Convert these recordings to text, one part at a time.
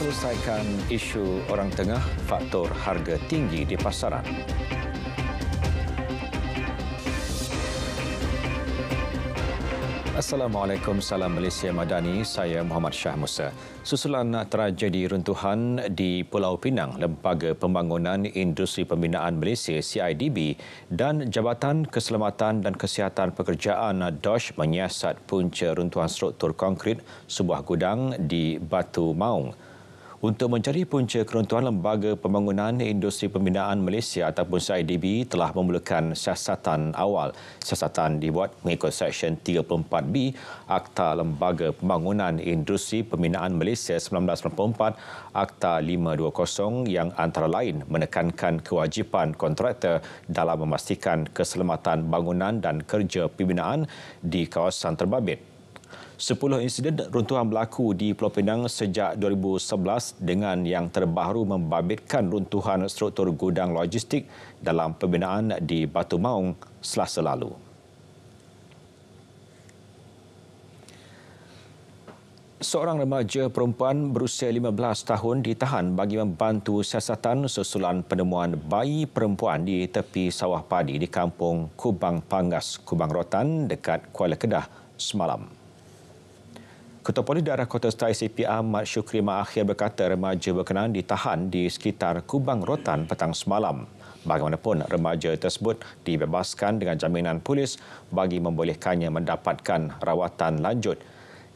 menyelesaikan isu orang tengah faktor harga tinggi di pasaran. Assalamualaikum, salam Malaysia Madani, saya Muhammad Shah Musa. Susulan tragedi runtuhan di Pulau Pinang, Lembaga Pembangunan Industri Pembinaan Malaysia CIDB dan Jabatan Keselamatan dan Kesihatan Pekerjaan DOSH menyiasat punca runtuhan struktur konkrit sebuah gudang di Batu Maung. Untuk mencari punca keruntuhan, Lembaga Pembangunan Industri Pembinaan Malaysia ataupun CIDB telah memulakan siasatan awal. Siasatan dibuat mengikut Seksyen 34B Akta Lembaga Pembangunan Industri Pembinaan Malaysia 1994 Akta 520 yang antara lain menekankan kewajipan kontraktor dalam memastikan keselamatan bangunan dan kerja pembinaan di kawasan terbabit. 10 insiden runtuhan berlaku di Pulau Pinang sejak 2011 dengan yang terbaru membabitkan runtuhan struktur gudang logistik dalam pembinaan di Batu Maung Selasa lalu. Seorang remaja perempuan berusia 15 tahun ditahan bagi membantu siasatan susulan penemuan bayi perempuan di tepi sawah padi di kampung Kubang Pangas, Kubang Rotan dekat Kuala Kedah semalam. Ketua Polis Daerah Kota Setai CP Ahmad Syukri Maakhir berkata remaja berkenaan ditahan di sekitar Kubang Rotan petang semalam. Bagaimanapun, remaja tersebut dibebaskan dengan jaminan polis bagi membolehkannya mendapatkan rawatan lanjut.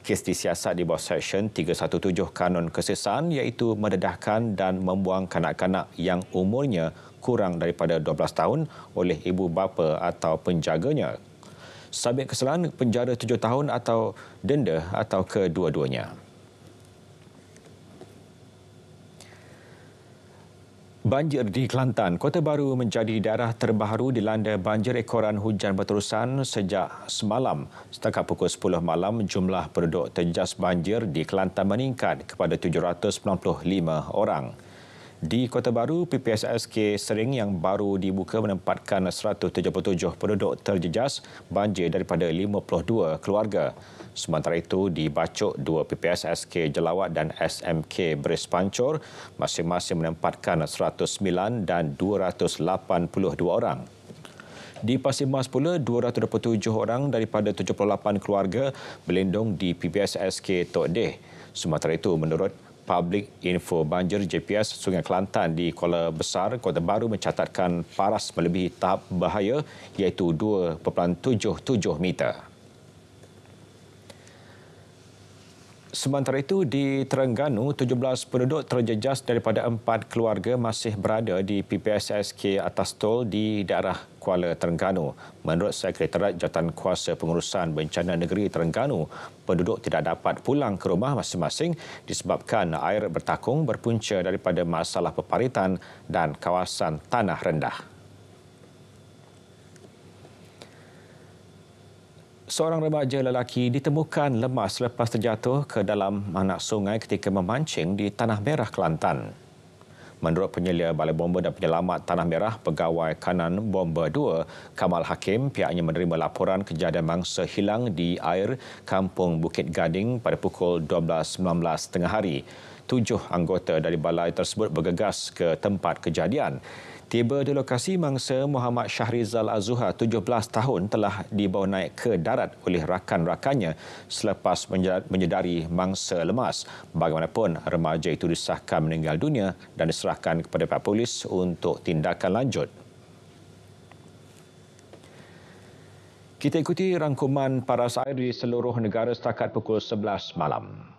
Kes disiasat di bawah Seksyen 317 Kanun Kesesaan iaitu mendedahkan dan membuang kanak-kanak yang umurnya kurang daripada 12 tahun oleh ibu bapa atau penjaganya. Sabit kesalahan penjara 7 tahun atau denda atau kedua-duanya. Banjir di Kelantan. Kota Baru menjadi daerah terbaru dilanda banjir ekoran hujan berterusan sejak semalam. Setakat pukul 10 malam, jumlah penduduk terjejas banjir di Kelantan meningkat kepada 795 orang. Di Kota Baru, PPSSK Sering yang baru dibuka menempatkan 177 penduduk terjejas banjir daripada 52 keluarga. Sementara itu, di Bacok, 2 PPSSK Jelawat dan SMK Beris Pancor masing-masing menempatkan 109 dan 282 orang. Di Pasir Mas pula, 227 orang daripada 78 keluarga berlindung di PPSSK Tok Deh. Sementara itu, menurut Public Info Banjir JPS Sungai Kelantan di Kuala Besar, Kota Baru mencatatkan paras melebihi tahap bahaya iaitu 2.77 meter. Sementara itu, di Terengganu, 17 penduduk terjejas daripada 4 keluarga masih berada di PPSSK Atas Tol di daerah Kuala Terengganu. Menurut Sekretariat Jawatankuasa Pengurusan Bencana Negeri Terengganu, penduduk tidak dapat pulang ke rumah masing-masing disebabkan air bertakung berpunca daripada masalah peparitan dan kawasan tanah rendah. Seorang remaja lelaki ditemukan lemas selepas terjatuh ke dalam anak sungai ketika memancing di Tanah Merah, Kelantan. Menurut penyelia Balai Bomba dan Penyelamat Tanah Merah, Pegawai Kanan Bomba 2, Kamal Hakim, pihaknya menerima laporan kejadian mangsa hilang di air Kampung Bukit Gading pada pukul 12.19 tengah hari. 7 anggota dari balai tersebut bergegas ke tempat kejadian. Tiba di lokasi, mangsa Muhammad Syahrizal Azuhar, 17 tahun, telah dibawa naik ke darat oleh rakan-rakannya selepas menyedari mangsa lemas. Bagaimanapun, remaja itu disahkan meninggal dunia dan diserahkan kepada pihak polis untuk tindakan lanjut. Kita ikuti rangkuman paras air di seluruh negara setakat pukul 11 malam.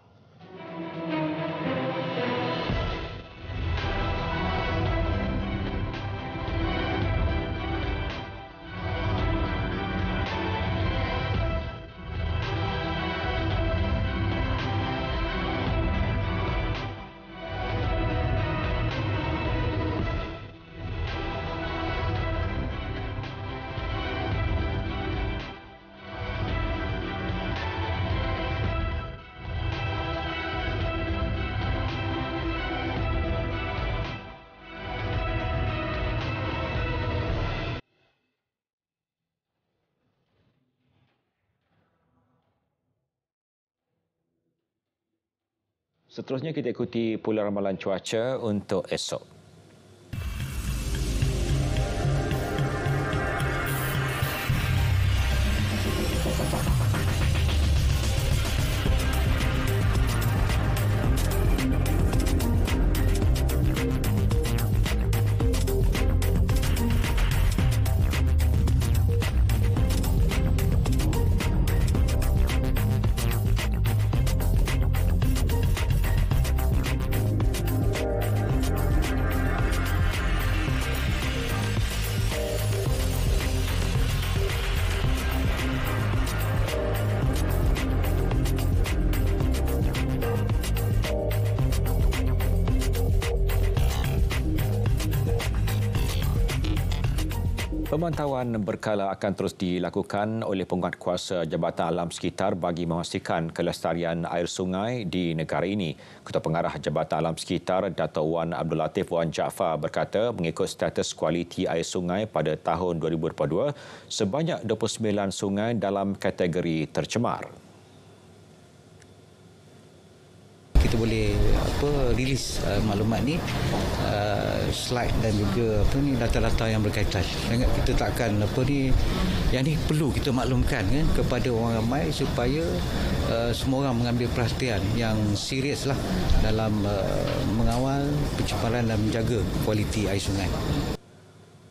Seterusnya kita ikuti pula ramalan cuaca untuk esok. Pemantauan berkala akan terus dilakukan oleh penguatkuasa Jabatan Alam Sekitar bagi memastikan kelestarian air sungai di negara ini. Ketua Pengarah Jabatan Alam Sekitar, Dato' Wan Abdul Latif Wan Jaafar berkata mengikut status kualiti air sungai pada tahun 2022, sebanyak 29 sungai dalam kategori tercemar. Kita boleh rilis maklumat ni, slide dan juga data-data yang berkaitan. Kita takkan yang ni perlu kita maklumkan kepada orang ramai supaya semua orang mengambil perhatian yang serius lah dalam mengawal pencemaran dan menjaga kualiti air sungai.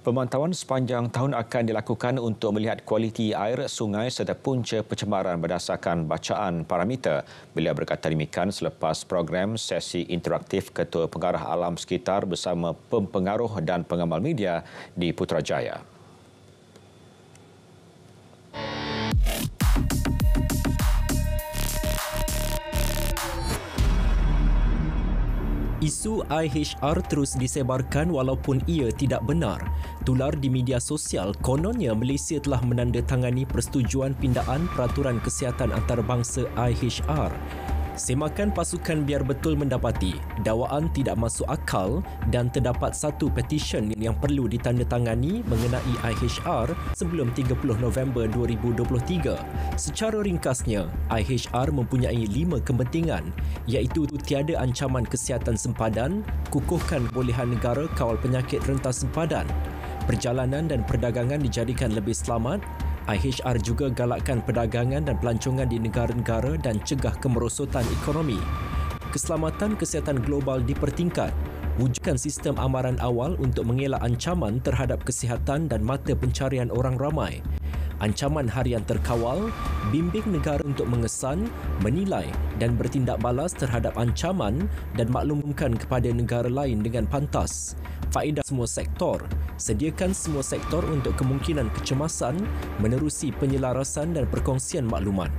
Pemantauan sepanjang tahun akan dilakukan untuk melihat kualiti air sungai serta punca pencemaran berdasarkan bacaan parameter. Beliau berkata demikian selepas program sesi interaktif Ketua Pengarah Alam Sekitar bersama pempengaruh dan pengamal media di Putrajaya. Isu IHR terus disebarkan walaupun ia tidak benar. Tular di media sosial, kononnya Malaysia telah menandatangani persetujuan pindaan peraturan kesihatan antarabangsa IHR. Semakan pasukan Biar Betul mendapati dakwaan tidak masuk akal dan terdapat satu petisyen yang perlu ditandatangani mengenai IHR sebelum 30 November 2023. Secara ringkasnya, IHR mempunyai 5 kepentingan iaitu tiada ancaman kesihatan sempadan, kukuhkan kebolehan negara kawal penyakit rentas sempadan, perjalanan dan perdagangan dijadikan lebih selamat. IHR juga galakkan perdagangan dan pelancongan di negara-negara dan cegah kemerosotan ekonomi. Keselamatan kesihatan global dipertingkat. Wujudkan sistem amaran awal untuk mengelak ancaman terhadap kesihatan dan mata pencarian orang ramai. Ancaman harian terkawal, bimbing negara untuk mengesan, menilai dan bertindak balas terhadap ancaman dan maklumkan kepada negara lain dengan pantas. Faedah semua sektor. Sediakan semua sektor untuk kemungkinan kecemasan, menerusi penyelarasan dan perkongsian maklumat.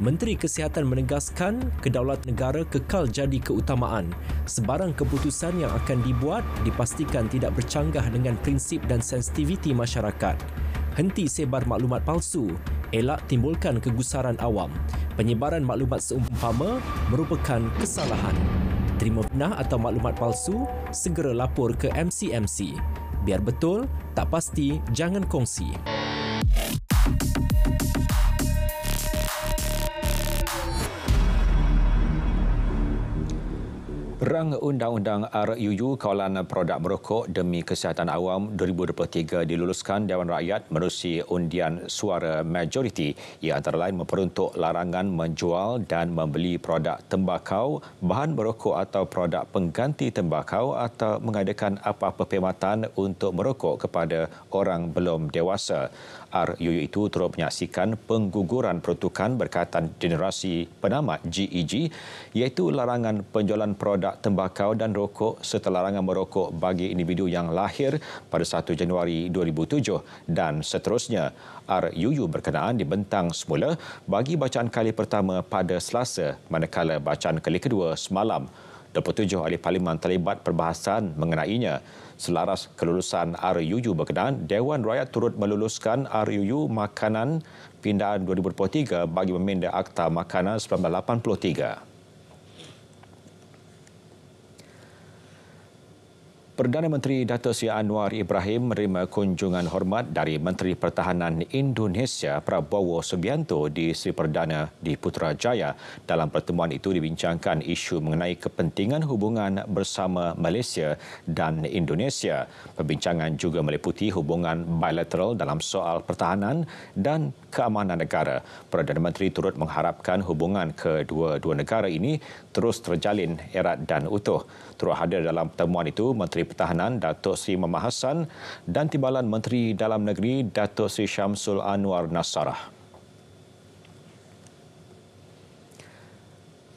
Menteri Kesihatan menegaskan kedaulatan negara kekal jadi keutamaan. Sebarang keputusan yang akan dibuat dipastikan tidak bercanggah dengan prinsip dan sensitiviti masyarakat. Henti sebar maklumat palsu, elak timbulkan kegusaran awam. Penyebaran maklumat seumpama merupakan kesalahan. Terima benah atau maklumat palsu, segera lapor ke MCMC. Biar betul, tak pasti, jangan kongsi. Rang Undang-Undang RUU Kawalan Produk Merokok demi Kesihatan Awam 2023 diluluskan Dewan Rakyat menerusi undian suara majoriti yang antara lain memperuntuk larangan menjual dan membeli produk tembakau, bahan merokok atau produk pengganti tembakau atau mengadakan apa-apa perkhidmatan untuk merokok kepada orang belum dewasa. RUU itu turut menyaksikan pengguguran peruntukan berkaitan generasi penamat GEG iaitu larangan penjualan produk tembakau dan rokok serta larangan merokok bagi individu yang lahir pada 1 Januari 2007 dan seterusnya. RUU berkenaan dibentang semula bagi bacaan kali pertama pada Selasa manakala bacaan kali kedua semalam. 27 ahli parlimen terlibat perbahasan mengenainya. Selaras kelulusan RUU berkenaan, Dewan Rakyat turut meluluskan RUU Makanan Pindaan 2023 bagi meminda Akta Makanan 1983. Perdana Menteri Datuk Seri Anwar Ibrahim menerima kunjungan hormat dari Menteri Pertahanan Indonesia Prabowo Subianto di Sri Perdana di Putrajaya. Dalam pertemuan itu dibincangkan isu mengenai kepentingan hubungan bersama Malaysia dan Indonesia. Perbincangan juga meliputi hubungan bilateral dalam soal pertahanan dan keamanan negara. Perdana Menteri turut mengharapkan hubungan kedua-dua negara ini terus terjalin erat dan utuh. Turut hadir dalam pertemuan itu Menteri Pertahanan Datuk Seri Mahmud Hassan dan Timbalan Menteri Dalam Negeri Datuk Seri Syamsul Anwar Nasarah.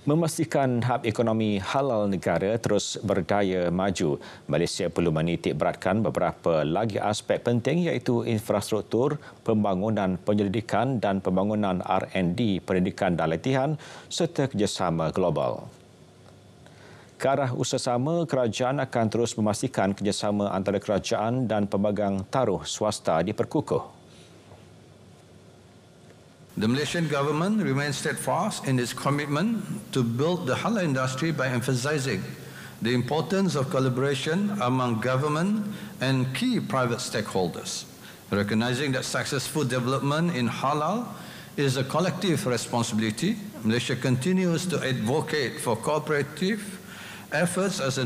Memastikan hub ekonomi halal negara terus berdaya maju, Malaysia perlu menitik beratkan beberapa lagi aspek penting iaitu infrastruktur, pembangunan penyelidikan dan pembangunan R&D, pendidikan dan latihan serta kerjasama global. Ke arah usaha sama, kerajaan akan terus memastikan kerjasama antara kerajaan dan pemegang taruh swasta diperkukuh. The Malaysian government remains steadfast in its commitment to build the halal industry by emphasizing the importance of collaboration among government and key private stakeholders, recognizing that successful development in halal is a collective responsibility. Malaysia continues to advocate for cooperative efforts as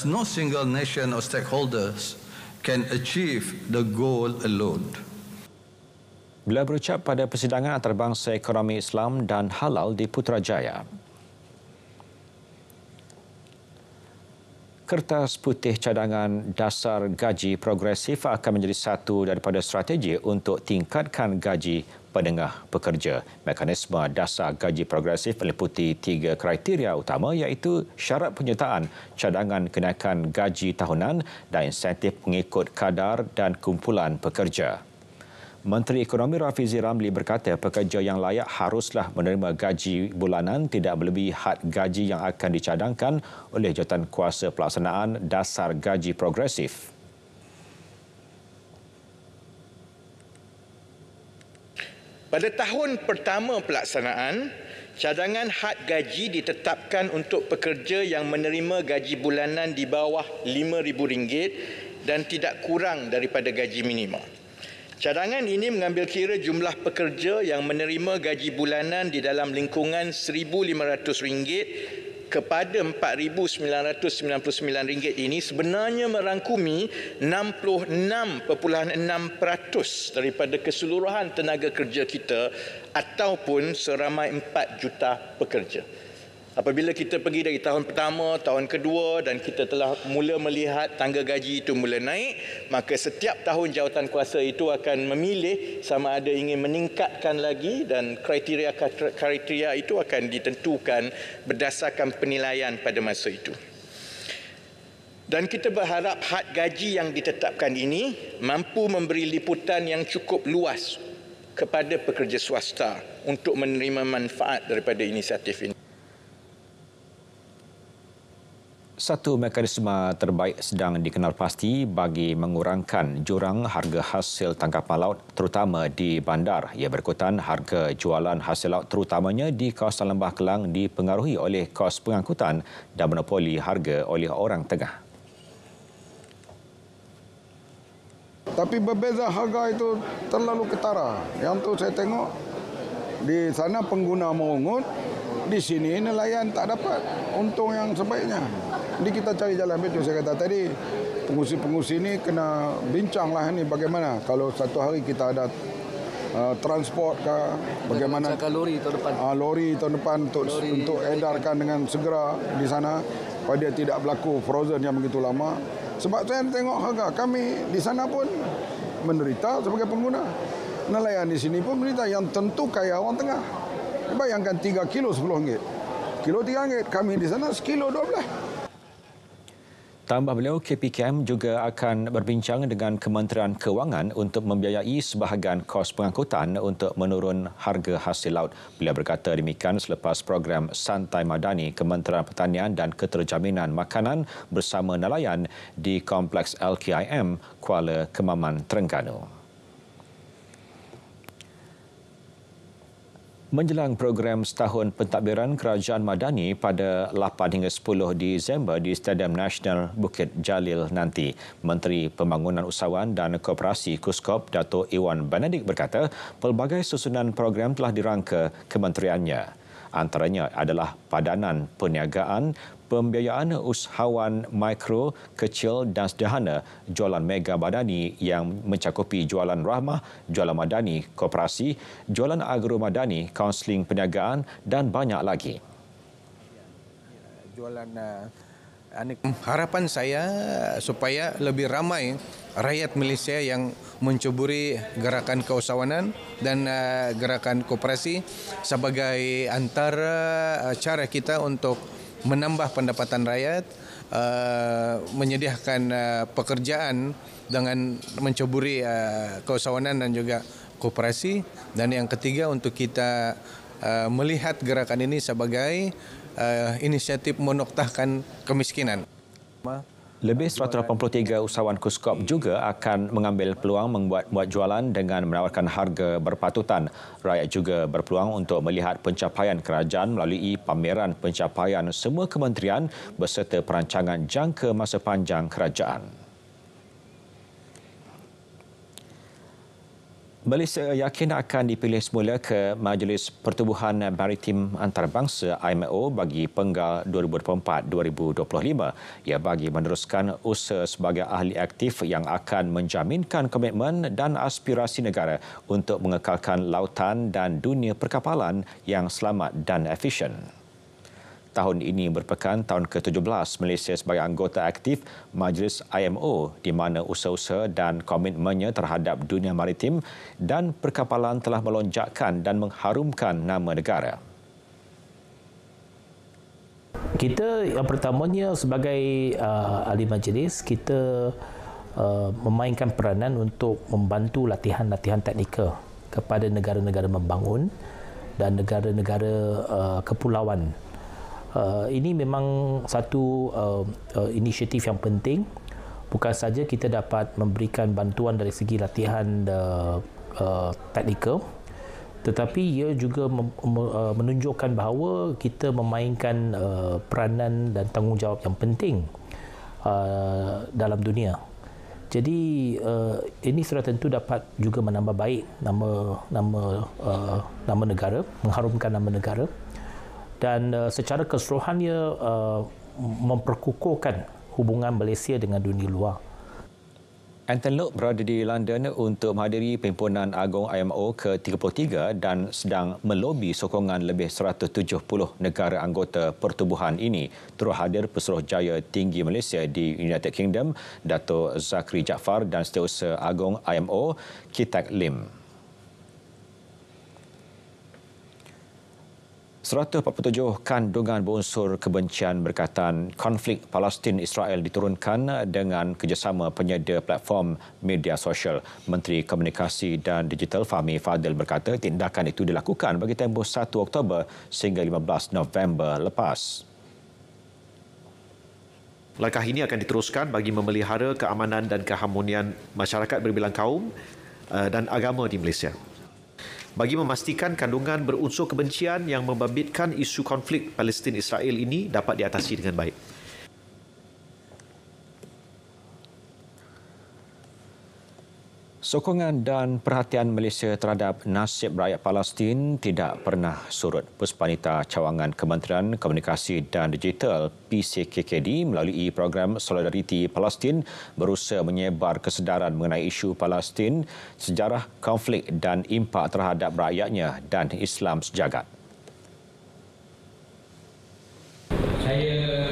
no single nation or stakeholders can achieve the goal alone. Beliau berucap pada persidangan antarabangsa ekonomi Islam dan halal di Putrajaya. Kertas putih cadangan dasar gaji progresif akan menjadi satu daripada strategi untuk tingkatkan gaji penengah pekerja. Mekanisme dasar gaji progresif meliputi 3 kriteria utama iaitu syarat penyertaan cadangan kenaikan gaji tahunan dan insentif mengikut kadar dan kumpulan pekerja. Menteri Ekonomi Rafizi Ramli berkata pekerja yang layak haruslah menerima gaji bulanan tidak melebihi had gaji yang akan dicadangkan oleh Jawatan Kuasa Pelaksanaan Dasar Gaji Progresif. Pada tahun pertama pelaksanaan, cadangan had gaji ditetapkan untuk pekerja yang menerima gaji bulanan di bawah RM5,000 dan tidak kurang daripada gaji minima. Cadangan ini mengambil kira jumlah pekerja yang menerima gaji bulanan di dalam lingkungan RM1,500 kepada RM4,999 ini sebenarnya merangkumi 66.6% daripada keseluruhan tenaga kerja kita ataupun seramai 4 juta pekerja. Apabila kita pergi dari tahun pertama, tahun kedua dan kita telah mula melihat tangga gaji itu mula naik, maka setiap tahun jawatankuasa itu akan memilih sama ada ingin meningkatkan lagi dan kriteria itu akan ditentukan berdasarkan penilaian pada masa itu. Dan kita berharap had gaji yang ditetapkan ini mampu memberi liputan yang cukup luas kepada pekerja swasta untuk menerima manfaat daripada inisiatif ini. Satu mekanisme terbaik sedang dikenal pasti bagi mengurangkan jurang harga hasil tangkapan laut terutama di bandar. Ia berikutan harga jualan hasil laut terutamanya di kawasan Lembah Kelang dipengaruhi oleh kos pengangkutan dan monopoli harga oleh orang tengah. Tapi berbeza harga itu terlalu ketara. Yang tu saya tengok di sana pengguna mengungut, di sini nelayan tak dapat untung yang sebaiknya. Jadi kita cari jalan betul. Saya kata tadi, pengusi-pengusi ini kena bincanglah ini bagaimana kalau satu hari kita ada transport ke bagaimana lori tahun depan. Lori tahun depan untuk edarkan dengan segera di sana supaya dia tidak berlaku frozen yang begitu lama. Sebab saya tengok harga kami di sana pun menderita sebagai pengguna. Nelayan di sini pun menderita yang tentu kaya orang tengah. Bayangkan 3 kilo RM10. Kilo RM3, kami di sana sekilo RM12. Tambah beliau, KPKM juga akan berbincang dengan Kementerian Kewangan untuk membiayai sebahagian kos pengangkutan untuk menurun harga hasil laut. Beliau berkata demikian selepas program Santai Madani Kementerian Pertanian dan Keterjaminan Makanan bersama nelayan di Kompleks LKIM Kuala Kemaman, Terengganu. Menjelang program setahun pentadbiran Kerajaan Madani pada 8 hingga 10 Disember di Stadium Nasional Bukit Jalil nanti, Menteri Pembangunan Usahawan dan Koperasi KUSKOP Dato' Iwan Benedik berkata pelbagai susunan program telah dirangka kementeriannya. Antaranya adalah padanan perniagaan, pembiayaan usahawan mikro, kecil dan sederhana, jualan mega madani yang mencakupi jualan rahmah, jualan madani koperasi, jualan agro madani, kaunseling perniagaan dan banyak lagi. Harapan saya supaya lebih ramai rakyat Malaysia yang mencuburi gerakan keusahawanan dan gerakan koperasi sebagai antara cara kita untuk menambah pendapatan rakyat, menyediakan pekerjaan dengan mencuburi keusahawanan dan juga koperasi. Dan yang ketiga, untuk kita melihat gerakan ini sebagai inisiatif menoktahkan kemiskinan. Lebih 183 usahawan KUSKOP juga akan mengambil peluang membuat jualan dengan menawarkan harga berpatutan. Rakyat juga berpeluang untuk melihat pencapaian kerajaan melalui pameran pencapaian semua kementerian beserta perancangan jangka masa panjang kerajaan. Malaysia yakin akan dipilih semula ke Majlis Pertubuhan Maritim Antarabangsa IMO bagi penggal 2024-2025. Ia bagi meneruskan usaha sebagai ahli aktif yang akan menjaminkan komitmen dan aspirasi negara untuk mengekalkan lautan dan dunia perkapalan yang selamat dan efisien. Tahun ini merupakan tahun ke-17 Malaysia sebagai anggota aktif Majlis IMO di mana usaha-usaha dan komitmennya terhadap dunia maritim dan perkapalan telah melonjakkan dan mengharumkan nama negara. Kita yang pertamanya sebagai ahli majlis, kita memainkan peranan untuk membantu latihan-latihan teknikal kepada negara-negara membangun dan negara-negara kepulauan. Ini memang satu inisiatif yang penting. Bukan saja kita dapat memberikan bantuan dari segi latihan teknikal, tetapi ia juga menunjukkan bahawa kita memainkan peranan dan tanggungjawab yang penting dalam dunia. Jadi ini sudah tentu dapat juga menambah baik nama negara, mengharumkan nama negara. Dan secara keseluruhannya memperkukuhkan hubungan Malaysia dengan dunia luar. Anton Loke berada di London untuk menghadiri Perhimpunan Agung IMO ke-33 dan sedang melobi sokongan lebih 170 negara anggota pertubuhan ini. Turut hadir Pesuruhjaya Tinggi Malaysia di United Kingdom, Dato' Zakri Jaafar dan Setiausaha Agung IMO, Kitak Lim. 147 kandungan berunsur kebencian berkaitan konflik Palestin-Israel diturunkan dengan kerjasama penyedia platform media sosial. Menteri Komunikasi dan Digital Fahmi Fadil berkata tindakan itu dilakukan bagi tempoh 1 Oktober sehingga 15 November lepas. Langkah ini akan diteruskan bagi memelihara keamanan dan keharmonian masyarakat berbilang kaum dan agama di Malaysia, bagi memastikan kandungan berunsur kebencian yang membabitkan isu konflik Palestin-Israel ini dapat diatasi dengan baik. Sokongan dan perhatian Malaysia terhadap nasib rakyat Palestin tidak pernah surut. Puspanita Cawangan Kementerian Komunikasi dan Digital PCKKD melalui program Solidariti Palestin berusaha menyebar kesedaran mengenai isu Palestin, sejarah konflik dan impak terhadap rakyatnya dan Islam sejagat. Saya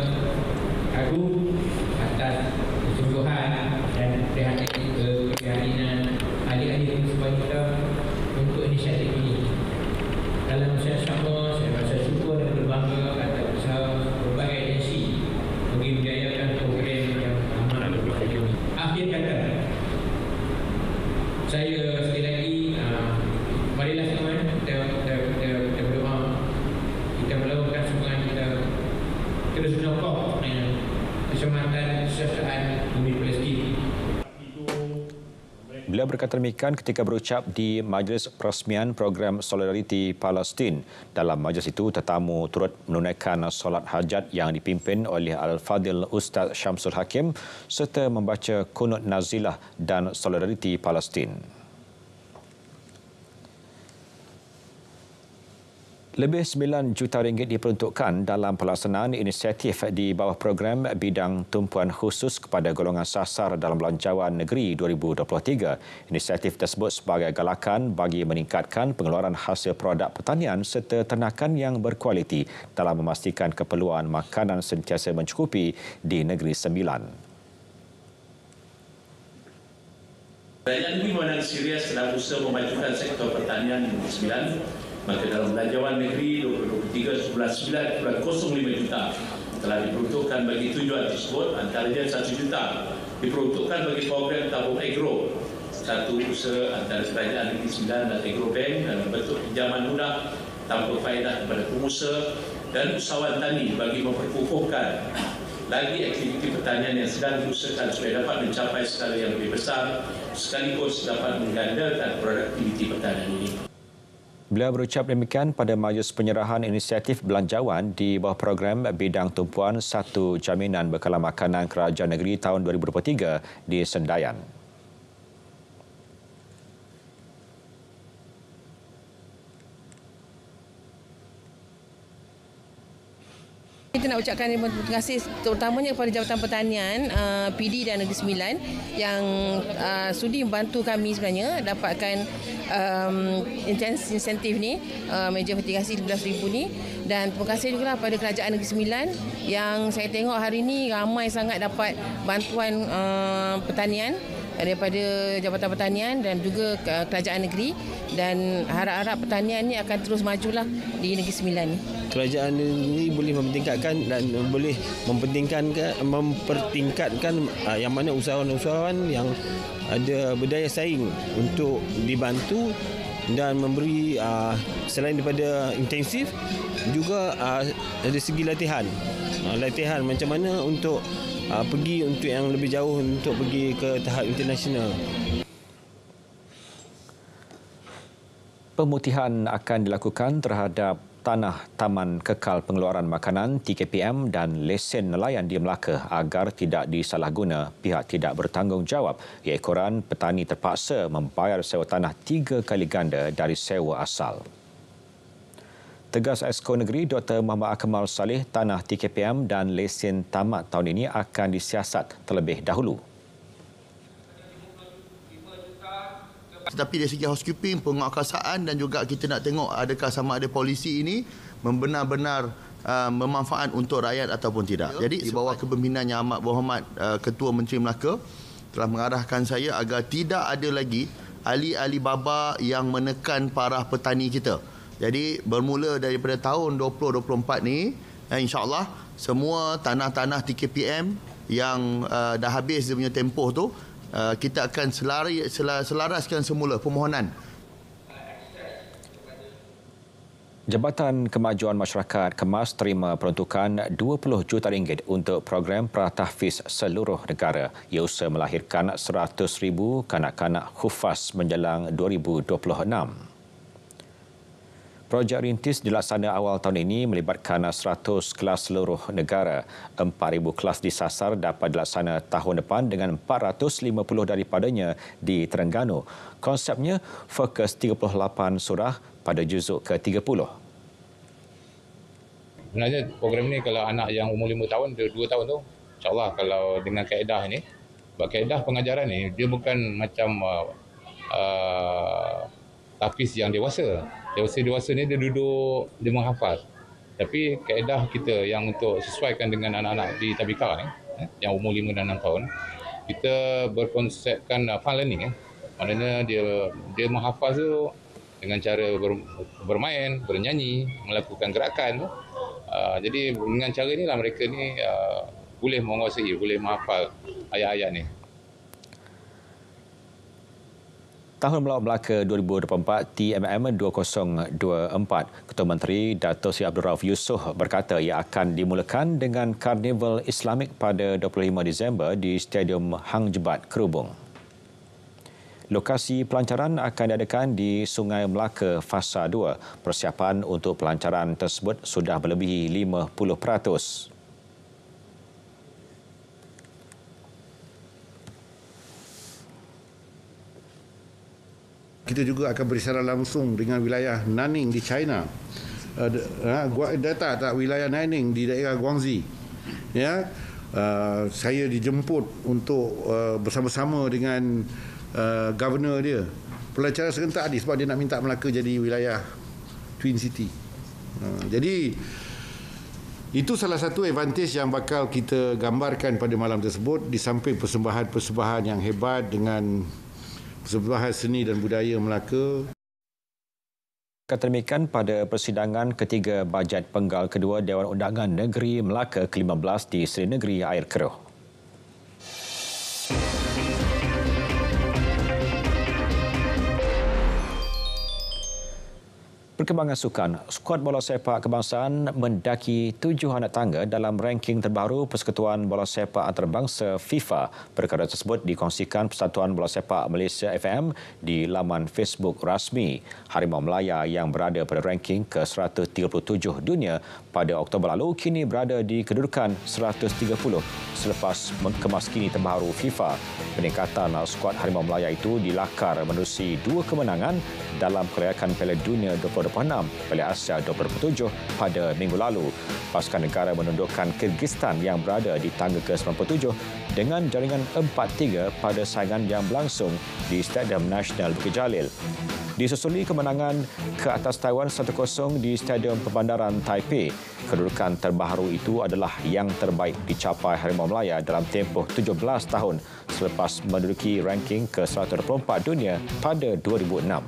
kagum atas kesungguhan dan keprihatinan ahli-ahli puspanita untuk inisiatif ini. Dalam masa sama, saya rasa syukur dan berbangga atas usaha berbagai agensi bagi membiayakan program yang amat berbahagia ini. Akhir kata, saya sekali lagi, marilah semua kita berdoa, kita melakukan sokongan kita terus menokong keselamatan kesejahteraan bumi Palestin. Beliau berkata demikian ketika berucap di Majlis Peresmian Program Solidariti Palestin. Dalam majlis itu, tetamu turut menunaikan solat hajat yang dipimpin oleh Al-Fadil Ustaz Syamsul Hakim serta membaca kunut nazilah dan Solidariti Palestin. Lebih 9 juta ringgit diperuntukkan dalam pelaksanaan inisiatif di bawah program bidang tumpuan khusus kepada golongan sasar dalam Belanjawan Negeri 2023. Inisiatif tersebut sebagai galakan bagi meningkatkan pengeluaran hasil produk pertanian serta ternakan yang berkualiti dalam memastikan keperluan makanan sentiasa mencukupi di Negeri Sembilan. Kerajaan negeri memandang serius dalam usaha memajukan sektor pertanian di Negeri Sembilan. Maka dalam Belanjawan Negeri 2023 jumlah 9.05 juta telah diperuntukkan bagi tujuan tersebut. Antaranya 1 juta diperuntukkan bagi program tabung agro, satu usaha antara Kerajaan Negeri Sembilan dan Agrobank dalam bentuk pinjaman mudah tanpa faedah kepada pengusaha dan usahawan tani bagi memperkukuhkan lagi aktiviti pertanian yang sedang diusahakan supaya dapat mencapai skala yang lebih besar sekaligus dapat menggandakan produktiviti pertanian ini. Beliau berucap demikian pada majlis penyerahan inisiatif belanjawan di bawah program bidang tumpuan satu jaminan bekalan makanan Kerajaan Negeri tahun 2023 di Sendayan. Kita nak ucapkan terima kasih terutamanya kepada Jabatan Pertanian, PD dan Negeri Sembilan yang sudi membantu kami sebenarnya dapatkan insentif ni, meja fertigasi 12,000 ni, dan terima kasih juga kepada Kerajaan Negeri Sembilan yang saya tengok hari ini ramai sangat dapat bantuan pertanian daripada Jabatan Pertanian dan juga Kerajaan Negeri, dan harap-harap pertanian ni akan terus majulah di Negeri Sembilan ni. Kerajaan negeri boleh mempertingkatkan dan boleh mempertingkatkan yang mana usahawan-usahawan yang ada berdaya saing untuk dibantu dan memberi selain daripada intensif juga dari segi latihan macam mana untuk pergi untuk yang lebih jauh untuk pergi ke tahap internasional. Pemutihan akan dilakukan terhadap tanah Taman Kekal Pengeluaran Makanan TKPM dan lesen nelayan di Melaka agar tidak disalahguna pihak tidak bertanggungjawab. Ekoran petani terpaksa membayar sewa tanah 3 kali ganda dari sewa asal. Tegas Esko Negeri Dr. Muhammad Akmal Saleh, tanah TKPM dan lesen tamat tahun ini akan disiasat terlebih dahulu. Tetapi dari segi housekeeping, penguatkuasaan dan juga kita nak tengok adakah sama ada polisi ini benar-benar memanfaat untuk rakyat ataupun tidak. Jadi di bawah kepimpinan Yang Amat Berhormat Ketua Menteri Melaka telah mengarahkan saya agar tidak ada lagi ahli-ahli baba yang menekan para petani kita. Jadi bermula daripada tahun 2024 ni, insya-Allah semua tanah-tanah TKPM yang dah habis dia punya tempoh tu, kita akan selaraskan semula permohonan. Jabatan Kemajuan Masyarakat KEMAS terima peruntukan 20 juta ringgit untuk program pratahfiz seluruh negara. Ia usaha melahirkan 100,000 kanak-kanak hufaz menjelang 2026. Projek rintis dilaksana awal tahun ini melibatkan 100 kelas seluruh negara. 4,000 kelas disasar dapat dilaksana tahun depan dengan 450 daripadanya di Terengganu. Konsepnya fokus 38 surah pada juzuk ke-30. Sebenarnya program ni kalau anak yang umur 5 tahun, 2 tahun tu, insyaAllah kalau dengan kaedah ni, kaedah pengajaran ni, dia bukan macam tahfiz yang dewasa. Dewasa ni dia duduk, dia menghafaz. Tapi kaedah kita yang untuk sesuaikan dengan anak-anak di tabika ni, yang umur 5 dan 6 tahun, kita berkonsepkan fun learning. Maknanya dia menghafaz tu dengan cara bermain, bernyanyi, melakukan gerakan. Jadi dengan cara inilah mereka ni boleh menguasai, boleh menghafal ayat-ayat ni. Tahun Melawat Melaka 2024 TMM 2024, Ketua Menteri Dato' Seri Abdul Rauf Yusof berkata ia akan dimulakan dengan Karnival Islamik pada 25 Disember di Stadium Hang Jebat, Kerubung. Lokasi pelancaran akan diadakan di Sungai Melaka Fasa 2. Persiapan untuk pelancaran tersebut sudah melebihi 50%. Kita juga akan bersara langsung dengan wilayah Nanning di China. Data tak wilayah Nanning di daerah Guangxi. Ya, saya dijemput untuk bersama-sama dengan governor dia. Pelancaran serentak sebab dia nak minta Melaka jadi wilayah Twin City. Jadi itu salah satu advantage yang bakal kita gambarkan pada malam tersebut, di samping persembahan-persembahan yang hebat dengan persembahan seni dan budaya Melaka. Demikian pada persidangan ketiga bajet penggal kedua Dewan Undangan Negeri Melaka ke-15 di Seri Negeri Air Keruh. Perkembangan sukan, skuad bola sepak kebangsaan mendaki 7 anak tangga dalam ranking terbaru Persekutuan Bola Sepak Antarabangsa FIFA. Perkara tersebut dikongsikan Persatuan Bola Sepak Malaysia FM di laman Facebook rasmi. Harimau Melaya yang berada pada ranking ke-137 dunia pada Oktober lalu kini berada di kedudukan 130 selepas kemaskini terbaru FIFA. Peningkatan skuad Harimau Melaya itu dilakar menerusi 2 kemenangan dalam kelayakan Piala Dunia 2026 Piala Asia 2027 pada minggu lalu. Pasukan negara menundukkan Kyrgyzstan yang berada di tangga ke-97 dengan jaringan 4-3 pada saingan yang berlangsung di Stadium Nasional Bukit Jalil. Disusuli kemenangan ke atas Taiwan 1-0 di Stadium Perbandaran Taipei. Kedudukan terbaru itu adalah yang terbaik dicapai Harimau Melaya dalam tempoh 17 tahun selepas menduduki ranking ke-124 dunia pada 2006.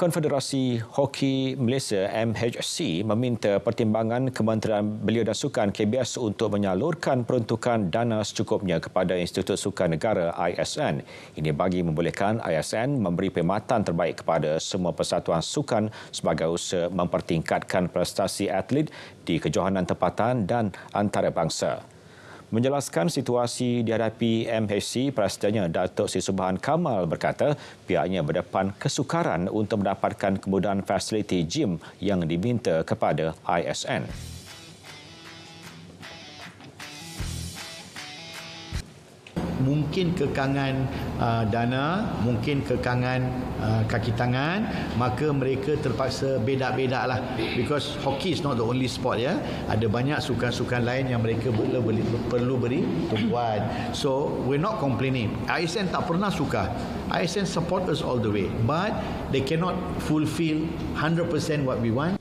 Konfederasi Hoki Malaysia MHC meminta pertimbangan Kementerian Belia dan Sukan KBS untuk menyalurkan peruntukan dana secukupnya kepada Institut Sukan Negara ISN. Ini bagi membolehkan ISN memberi perkhidmatan terbaik kepada semua persatuan sukan sebagai usaha mempertingkatkan prestasi atlet di kejohanan tempatan dan antarabangsa. Menjelaskan situasi dihadapi MHC, Presidennya Datuk Seri Subhan Kamal berkata pihaknya berdepan kesukaran untuk mendapatkan kemudahan fasiliti gym yang diminta kepada ISN. Mungkin kekangan dana, mungkin kekangan kaki tangan, maka mereka terpaksa bedak-bedaklah. Because hoki is not the only sport, ya. Ada banyak sukan-sukan lain yang mereka perlu beri tumpuan. So we're not complaining. ISN tak pernah suka. ISN support us all the way, but they cannot fulfill 100% what we want.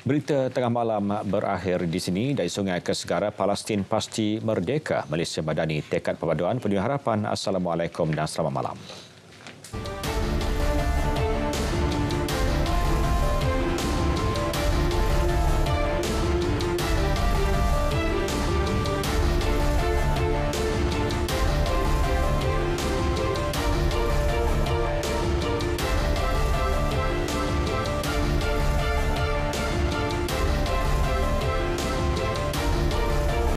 Berita tengah malam berakhir di sini. Dari Sungai ke Segara, Palestin pasti merdeka. Malaysia Madani tekad perpaduan penuh harapan. Assalamualaikum dan selamat malam.